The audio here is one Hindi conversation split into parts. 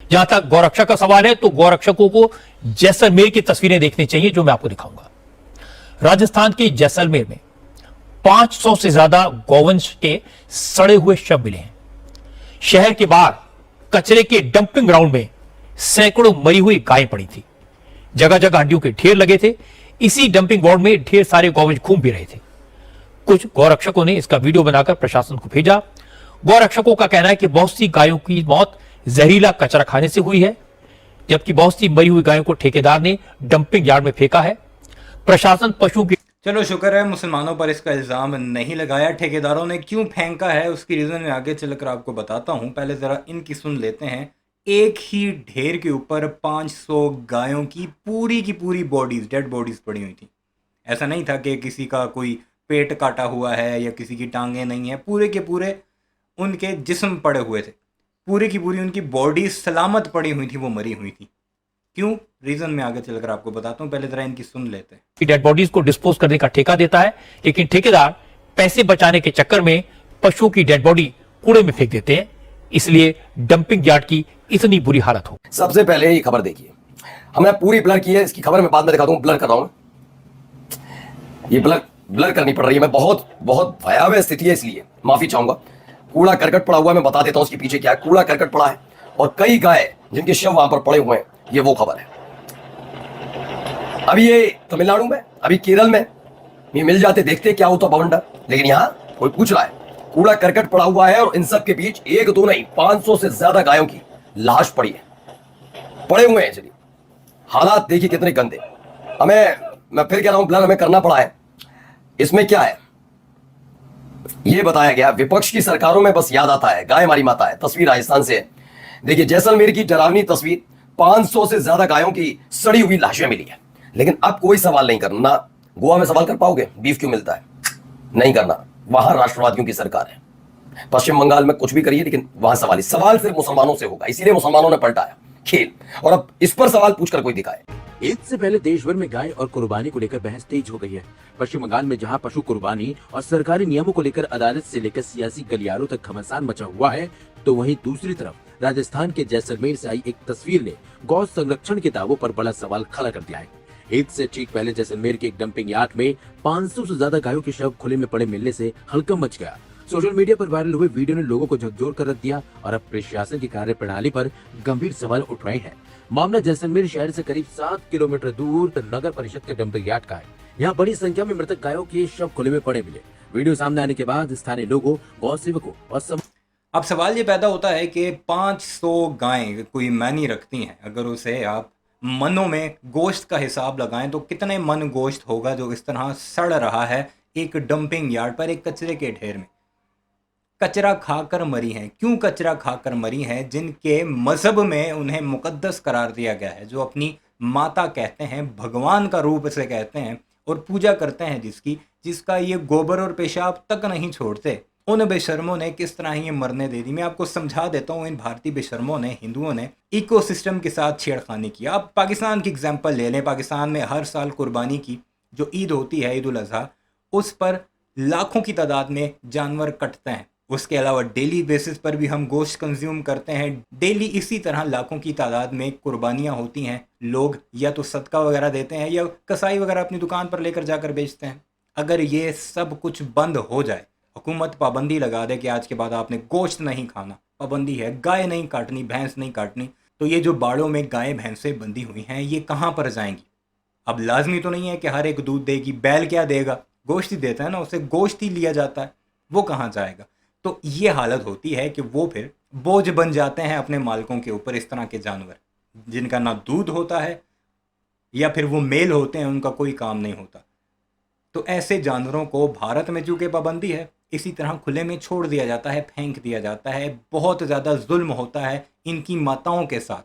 जहां तक गौरक्षा का सवाल है तो गौरक्षकों को जैसलमेर की तस्वीरें देखनी चाहिए, जो मैं आपको दिखाऊंगा। राजस्थान के जैसलमेर में 500 से ज्यादा गौवंश के सड़े हुए शव मिले हैं। शहर के बाहर कचरे के डंपिंग ग्राउंड में सैकड़ों मरी हुई गायें पड़ी थी। जगह जगह हड्डियों के ढेर लगे थे। इसी डंपिंग ग्राउंड में ढेर सारे गौवंश घूम भी रहे थे। कुछ गौरक्षकों ने इसका वीडियो बनाकर प्रशासन को भेजा। गौरक्षकों का कहना है कि बहुत सी गायों की मौत जहरीला कचरा खाने से हुई है, जबकि बहुत सी मरी हुई गायों को ठेकेदार ने डंपिंग यार्ड में फेंका है। प्रशासन पशु की चलो शुक्र है मुसलमानों पर इसका इल्ज़ाम नहीं लगाया। ठेकेदारों ने क्यों फेंका है उसकी रीज़न मैं आगे चलकर आपको बताता हूँ। पहले ज़रा इनकी सुन लेते हैं। एक ही ढेर के ऊपर 500 गायों की पूरी बॉडीज, डेड बॉडीज पड़ी हुई थी। ऐसा नहीं था कि किसी का कोई पेट काटा हुआ है या किसी की टांगें नहीं है, पूरे के पूरे उनके जिस्म पड़े हुए थे। पूरी की पूरी उनकी बॉडी सलामत पड़ी हुई थी, वो मरी हुई थी। क्यों, रीजन में आगे चलकर आपको बताता हूं, पहले जरा इनकी सुन लेते हैं। डेड बॉडीज को डिस्पोज करने का ठेका देता है, लेकिन ठेकेदार पैसे बचाने के चक्कर में पशुओं की डेड बॉडी कूड़े में फेंक देते हैं, इसलिए डंपिंग यार्ड की इतनी बुरी हालत हो। सबसे पहले ये खबर देखिए, हमने पूरी ब्लर की है। इसकी खबर मैं बाद में दिखाता हूं, ब्लर कर रहा हूं। ये ब्लर करनी पड़ रही है। मैं बहुत भयावह स्थिति है, इसलिए माफी चाहूंगा। कूड़ा करकट पड़ा हुआ है, मैं बता देता हूं उसके पीछे क्या है। कूड़ा करकट पड़ा है और कई गाय जिनके शव वहां पर पड़े हुए हैं, ये वो खबर है। अभी ये तमिलनाडु में, अभी केरल में ये मिल जाते, देखते क्या होता बवंडर। लेकिन यहां कोई पूछ रहा है, कूड़ा करकट पड़ा हुआ है और इन सब के बीच एक दो नहीं 500 से ज्यादा गायों की लाश पड़ी है, पड़े हुए हैं। चलिए हालात देखिए कितने गंदे। मैं फिर कह रहा हूं, ब्लर हमें करना पड़ा है। इसमें क्या है ये बताया गया। विपक्ष की सरकारों में बस याद आता है गाय हमारी माता है। तस्वीर राजस्थान से है, देखिए जैसलमेर की डरावनी तस्वीर। 500 से ज्यादा गायों की सड़ी हुई लाशें मिली है। लेकिन अब कोई सवाल नहीं करना। गोवा में सवाल कर पाओगे बीफ क्यों मिलता है? नहीं करना, वहां राष्ट्रवादियों की सरकार है। पश्चिम बंगाल में कुछ भी करिए, लेकिन वहां सवाल सिर्फ मुसलमानों से होगा। इसीलिए मुसलमानों ने पलटाया खेल, और अब इस पर सवाल पूछकर कोई दिखाए। ईद से पहले देश भर में गाय और कुर्बानी को लेकर बहस तेज हो गई है। पश्चिम बंगाल में जहां पशु कुर्बानी और सरकारी नियमों को लेकर अदालत से लेकर सियासी गलियारों तक घमासान मचा हुआ है, तो वहीं दूसरी तरफ राजस्थान के जैसलमेर से आई एक तस्वीर ने गौ संरक्षण के दावों पर बड़ा सवाल खड़ा कर दिया है। ईद से ठीक पहले जैसलमेर के एक डंपिंग यार्ड में 500 से ज्यादा गायों के शव खुले में पड़े मिलने से हड़कंप मच गया। सोशल मीडिया पर वायरल हुए वीडियो ने लोगों को झकझोर कर रख दिया और अब प्रशासन की कार्यप्रणाली पर गंभीर सवाल उठ रहे हैं। मामला जैसलमेर शहर से करीब 7 किलोमीटर दूर नगर परिषद के डंपिंग यार्ड का है। यहाँ बड़ी संख्या में मृतक गायों के शव खुले में पड़े मिले। वीडियो सामने आने के बाद स्थानीय लोगों, गौ सेवकों और अब सवाल ये पैदा होता है कि 500 गायें कोई मायने रखती हैं। अगर उसे आप मनों में गोश्त का हिसाब लगाएं तो कितने मन गोश्त होगा जो इस तरह सड़ रहा है एक डंपिंग यार्ड पर, एक कचरे के ढेर में। कचरा खाकर मरी हैं। क्यों कचरा खाकर मरी हैं? जिनके मजहब में उन्हें मुकद्दस करार दिया गया है, जो अपनी माता कहते हैं, भगवान का रूप से कहते हैं और पूजा करते हैं, जिसका ये गोबर और पेशाब तक नहीं छोड़ते, उन बेशर्मों ने किस तरह ये मरने दे दी। मैं आपको समझा देता हूँ। इन भारतीय बेशर्मों ने, हिंदुओं ने इकोसिस्टम के साथ छेड़खानी किया। अब पाकिस्तान की एग्जाम्पल ले लें। पाकिस्तान में हर साल कुर्बानी की जो ईद होती है, ईद उल अजहा, उस पर लाखों की तादाद में जानवर कटते हैं। उसके अलावा डेली बेसिस पर भी हम गोश्त कंज्यूम करते हैं। डेली इसी तरह लाखों की तादाद में कुर्बानियाँ होती हैं। लोग या तो सदका वगैरह देते हैं या कसाई वगैरह अपनी दुकान पर लेकर जाकर बेचते हैं। अगर ये सब कुछ बंद हो जाए, हुकूमत पाबंदी लगा दे कि आज के बाद आपने गोश्त नहीं खाना, पाबंदी है, गाय नहीं काटनी, भैंस नहीं काटनी, तो ये जो बाड़ों में गायें भैंसें बंधी हुई हैं, ये कहाँ पर जाएंगी? अब लाजमी तो नहीं है कि हर एक दूध देगी। बैल क्या देगा? गोश्त ही देता है ना, उसे गोश्त ही लिया जाता है। वो कहाँ जाएगा? तो ये हालत होती है कि वो फिर बोझ बन जाते हैं अपने मालिकों के ऊपर। इस तरह के जानवर जिनका ना दूध होता है या फिर वो मेल होते हैं, उनका कोई काम नहीं होता। तो ऐसे जानवरों को भारत में चूँकि पाबंदी है, इसी तरह खुले में छोड़ दिया जाता है, फेंक दिया जाता है। बहुत ज़्यादा जुल्म होता है इनकी माताओं के साथ,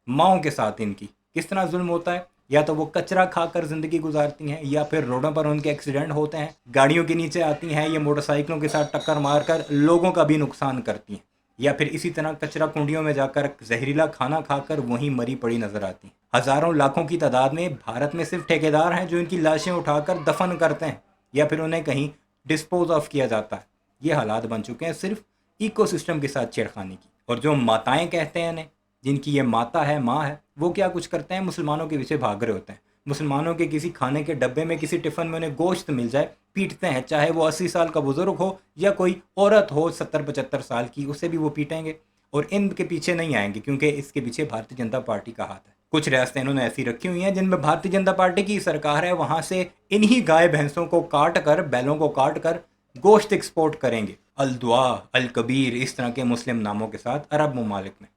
माँओं के साथ। इनकी किस तरह जुल्म होता है? या तो वो कचरा खाकर ज़िंदगी गुजारती हैं, या फिर रोडों पर उनके एक्सीडेंट होते हैं, गाड़ियों के नीचे आती हैं, या मोटरसाइकिलों के साथ टक्कर मारकर लोगों का भी नुकसान करती हैं, या फिर इसी तरह कचरा कुंडियों में जाकर जहरीला खाना खाकर वहीं मरी पड़ी नजर आती हैं। हज़ारों लाखों की तादाद में भारत में सिर्फ ठेकेदार हैं जो इनकी लाशें उठाकर दफन करते हैं या फिर उन्हें कहीं डिस्पोज ऑफ किया जाता है। ये हालात बन चुके हैं सिर्फ इकोसिस्टम के साथ छेड़खानी की। और जो माताएं कहते हैं इन्हें जिनकी ये माता है, माँ है, वो क्या कुछ करते हैं, मुसलमानों के पीछे भाग रहे होते हैं। मुसलमानों के किसी खाने के डब्बे में, किसी टिफ़िन में उन्हें गोश्त मिल जाए, पीटते हैं, चाहे वो 80 साल का बुज़ुर्ग हो या कोई औरत हो 70-75 साल की, उसे भी वो पीटेंगे। और इनके पीछे नहीं आएंगे क्योंकि इसके पीछे भारतीय जनता पार्टी का हाथ है। कुछ रियासतें इन्होंने ऐसी रखी हुई हैं जिनमें भारतीय जनता पार्टी की सरकार है, वहाँ से इन्हीं गाय भैंसों को काट कर, बैलों को काट कर गोश्त एक्सपोर्ट करेंगे अल दुआ, अल कबीर, इस तरह के मुस्लिम नामों के साथ अरब ममालिक में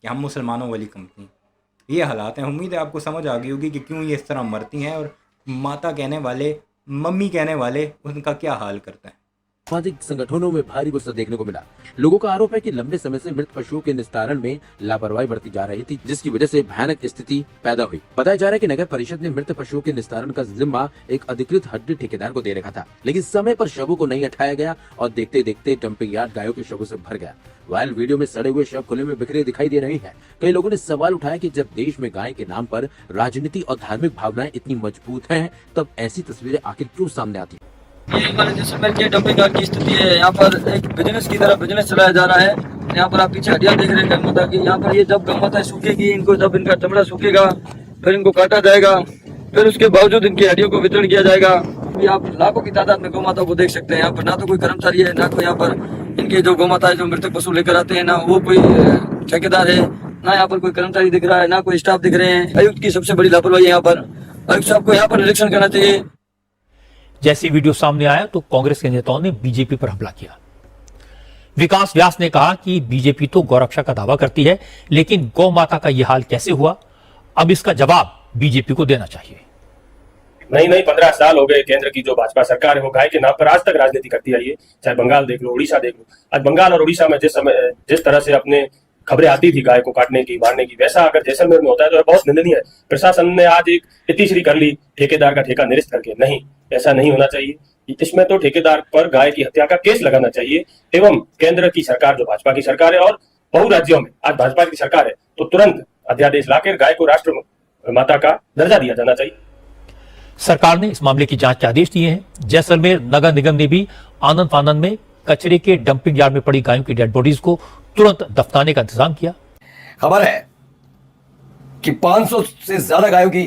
कि हम मुसलमानों वाली कंपनी। ये हालात हैं। उम्मीद है आपको समझ आ गई होगी कि क्यों ये इस तरह मरती हैं और माता कहने वाले, मम्मी कहने वाले उनका क्या हाल करते हैं। सामाजिक संगठनों में भारी गुस्सा देखने को मिला। लोगों का आरोप है कि लंबे समय से मृत पशुओं के निस्तारण में लापरवाही बरती जा रही थी, जिसकी वजह से भयानक स्थिति पैदा हुई। बताया जा रहा है कि नगर परिषद ने मृत पशुओं के निस्तारण का जिम्मा एक अधिकृत हड्डी ठेकेदार को दे रखा था, लेकिन समय पर शवों को नहीं हटाया गया और देखते देखते डंपिंग यार्ड गायों के शवों से भर गया। वायरल वीडियो में सड़े हुए शव खुले में बिखरे दिखाई दे रहे हैं। कई लोगों ने सवाल उठाया कि जब देश में गाय के नाम पर राजनीति और धार्मिक भावनाएं इतनी मजबूत हैं, तब ऐसी तस्वीरें आखिर क्यों सामने आती हैं? ये हमारे जैसलमेर के डंपिंग यार्ड की स्थिति है। यहाँ पर एक बिजनेस की तरह बिजनेस चलाया जा रहा है। यहाँ पर आप पीछे हड्डियाँ देख रहे हैं गौमाता की। यहाँ पर ये जब गौमाता सूखेगी, इनको जब इनका चमड़ा सूखेगा, फिर इनको काटा जाएगा, फिर उसके बावजूद इनकी हड्डियों को वितरण किया जाएगा। अभी आप लाखों की तादाद में गौमाता को देख सकते हैं। यहाँ पर ना तो कोई कर्मचारी है, ना कोई यहाँ पर इनके जो गौमाता है जो मृतक पशु लेकर आते हैं, ना वो कोई ठेकेदार है, ना यहाँ पर कोई कर्मचारी दिख रहा है, ना कोई स्टाफ दिख रहे हैं। आयुक्त की सबसे बड़ी लापरवाही है। यहाँ पर आयुक्त साहब को यहाँ पर निरीक्षण करना चाहिए। जैसे वीडियो सामने आया तो कांग्रेस के नेताओं ने बीजेपी पर हमला किया। विकास व्यास ने कहा कि बीजेपी तो गौरक्षा का दावा करती है, लेकिन गौ माता का यह हाल कैसे हुआ, अब इसका जवाब बीजेपी को देना चाहिए। नहीं 15 साल हो गए केंद्र की जो भाजपा सरकार है वो गाय के नाम पर आज तक राजनीति करती आई है। चाहे बंगाल देख लो, उड़ीसा देख लो। आज बंगाल और उड़ीसा में जिस तरह से अपने खबरें आती थी गाय को काटने की, मारने की, वैसा अगर जैसलमेर में होता है तो बहुत निंदनीय है। प्रशासन ने आज एक इतिश्री कर ली ठेकेदार का ठेका निरस्त करके। नहीं, ऐसा नहीं होना चाहिए। इसमें तो ठेकेदार पर गाय की हत्या का केस लगाना चाहिए एवं केंद्र की सरकार जो भाजपा की सरकार है और बहु राज्यों में आज भाजपा की सरकार है तो तुरंत अध्यादेश लाकर गाय को राष्ट्र माता का दर्जा दिया जाना चाहिए। सरकार ने इस मामले की जांच के आदेश दिए हैं। जैसलमेर नगर निगम ने भी आनंद फानंद में कचरे के डंपिंग यार्ड में पड़ी गायों की डेड बॉडीज को तुरंत दफनाने का इंतजाम किया। खबर है कि 500 से ज्यादा गायों की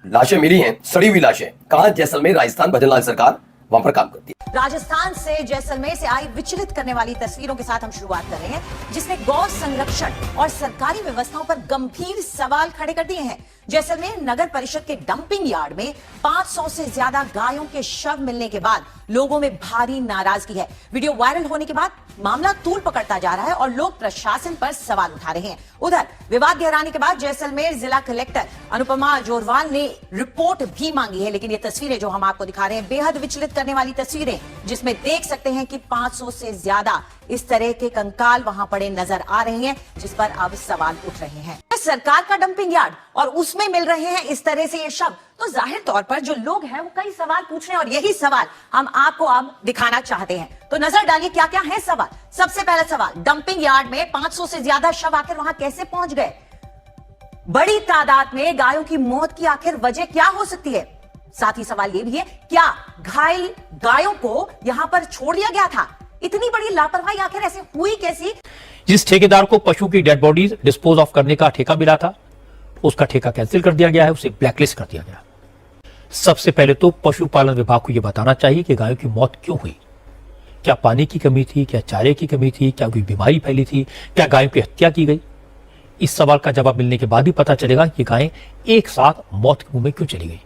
लाशें मिली हैं, सड़ी हुई लाशें। कहां? जैसलमेर, राजस्थान। भजनलाल सरकार वहां पर काम करती है। राजस्थान से जैसलमेर से आई विचलित करने वाली तस्वीरों के साथ हम शुरुआत कर रहे हैं, जिसने गौ संरक्षण और सरकारी व्यवस्थाओं पर गंभीर सवाल खड़े कर दिए हैं। जैसलमेर नगर परिषद के डंपिंग यार्ड में 500 से ज्यादा गायों के शव मिलने के बाद लोगों में भारी नाराजगी है। वीडियो वायरल होने के बाद मामला तूल पकड़ता जा रहा है और लोग प्रशासन पर सवाल उठा रहे हैं। उधर विवाद गहराने के बाद जैसलमेर जिला कलेक्टर अनुपमा जोरवाल ने रिपोर्ट भी मांगी है, लेकिन ये तस्वीरें जो हम आपको दिखा रहे हैं बेहद विचलित करने वाली तस्वीरें, जिसमें देख सकते हैं कि 500 से ज्यादा इस तरह के कंकाल वहां पड़े नजर आ रहे हैं, जिस पर अब सवाल उठ रहे हैं। सरकार का डंपिंग यार्ड और उसमें मिल रहे हैं इस तरह से ये शव, तो जाहिर तौर पर जो लोग हैं वो कई सवाल पूछ रहे हैं और यही सवाल हम आपको अब दिखाना चाहते हैं। तो नजर डालिए क्या क्या है सवाल। सबसे पहला सवाल, डंपिंग यार्ड में 500 से ज्यादा शव आखिर वहां कैसे पहुंच गए? बड़ी तादाद में गायों की मौत की आखिर वजह क्या हो सकती है? साथ ही सवाल यह भी है, क्या घायल गायों को यहां पर छोड़ दिया गया था? इतनी बड़ी लापरवाही आखिर ऐसे हुई कैसी? जिस ठेकेदार को पशु की डेड बॉडीज डिस्पोज ऑफ करने का ठेका मिला था, उसका ठेका कैंसिल कर दिया गया है, उसे ब्लैकलिस्ट कर दिया गया। सबसे पहले तो पशुपालन विभाग को यह बताना चाहिए कि गायों की मौत क्यों हुई। क्या पानी की कमी थी? क्या चारे की कमी थी? क्या कोई बीमारी फैली थी? क्या गायों की हत्या की गई? इस सवाल का जवाब मिलने के बाद ही पता चलेगा कि गायें एक साथ मौत के मुंह में क्यों चली गई,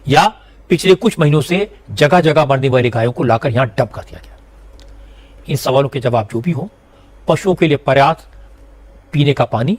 या पिछले कुछ महीनों से जगह जगह मरने वाली गायों को लाकर यहां डंप कर दिया गया। इन सवालों के जवाब जो भी हो, पशुओं के लिए पर्याप्त पीने का पानी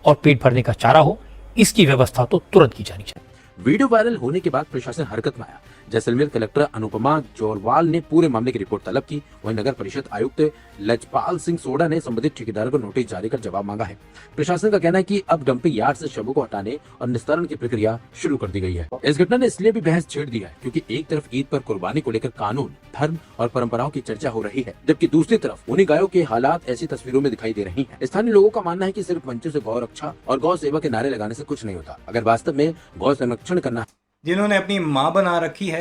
और पेट भरने का चारा हो, इसकी व्यवस्था तो तुरंत की जानी चाहिए। वीडियो वायरल होने के बाद प्रशासन हरकत में आया। जैसलमेर कलेक्टर अनुपमा जोरवाल ने पूरे मामले की रिपोर्ट तलब की। वहीं नगर परिषद आयुक्त लजपाल सिंह सोडा ने संबंधित ठेकेदार को नोटिस जारी कर जवाब मांगा है। प्रशासन का कहना है कि अब डंपिंग यार्ड से शवों को हटाने और निस्तारण की प्रक्रिया शुरू कर दी गई है। इस घटना ने इसलिए भी बहस छेड़ दिया है क्योंकि एक तरफ ईद पर कुर्बानी को लेकर कानून, धर्म और परंपराओं की चर्चा हो रही है, जबकि दूसरी तरफ उन्हीं गायों के हालात ऐसी तस्वीरों में दिखाई दे रही है। स्थानीय लोगों का मानना है कि सिर्फ मंचों से गौ रक्षा और गौ सेवा के नारे लगाने से कुछ नहीं होता। अगर वास्तव में गौ संरक्षण करना, जिन्होंने अपनी माँ बना रखी है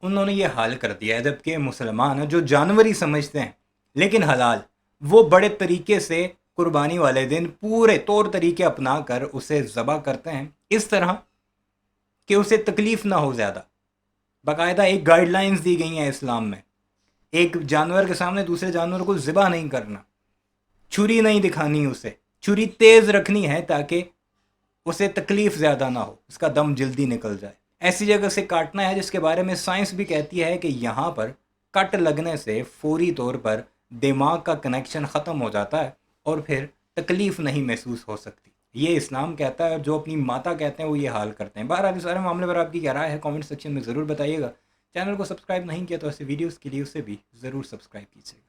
उन्होंने ये हाल कर दिया है, जबकि मुसलमान जो जानवर ही समझते हैं लेकिन हलाल, वो बड़े तरीके से कुर्बानी वाले दिन पूरे तौर तरीके अपना कर उसे ज़बह करते हैं इस तरह कि उसे तकलीफ़ ना हो ज़्यादा। बाकायदा एक गाइडलाइंस दी गई हैं इस्लाम में, एक जानवर के सामने दूसरे जानवर को ज़िबा नहीं करना, छुरी नहीं दिखानी, उसे छुरी तेज़ रखनी है ताकि उसे तकलीफ़ ज़्यादा ना हो, उसका दम जल्दी निकल जाए। ऐसी जगह से काटना है जिसके बारे में साइंस भी कहती है कि यहाँ पर कट लगने से फौरी तौर पर दिमाग का कनेक्शन ख़त्म हो जाता है और फिर तकलीफ़ नहीं महसूस हो सकती। ये इस्लाम कहता है और जो अपनी माता कहते हैं वो ये हाल करते हैं। बहरहाल इस सारे मामले पर आपकी क्या राय है कमेंट सेक्शन में ज़रूर बताइएगा। चैनल को सब्सक्राइब नहीं किया तो ऐसे वीडियोस के लिए उसे भी ज़रूर सब्सक्राइब कीजिएगा।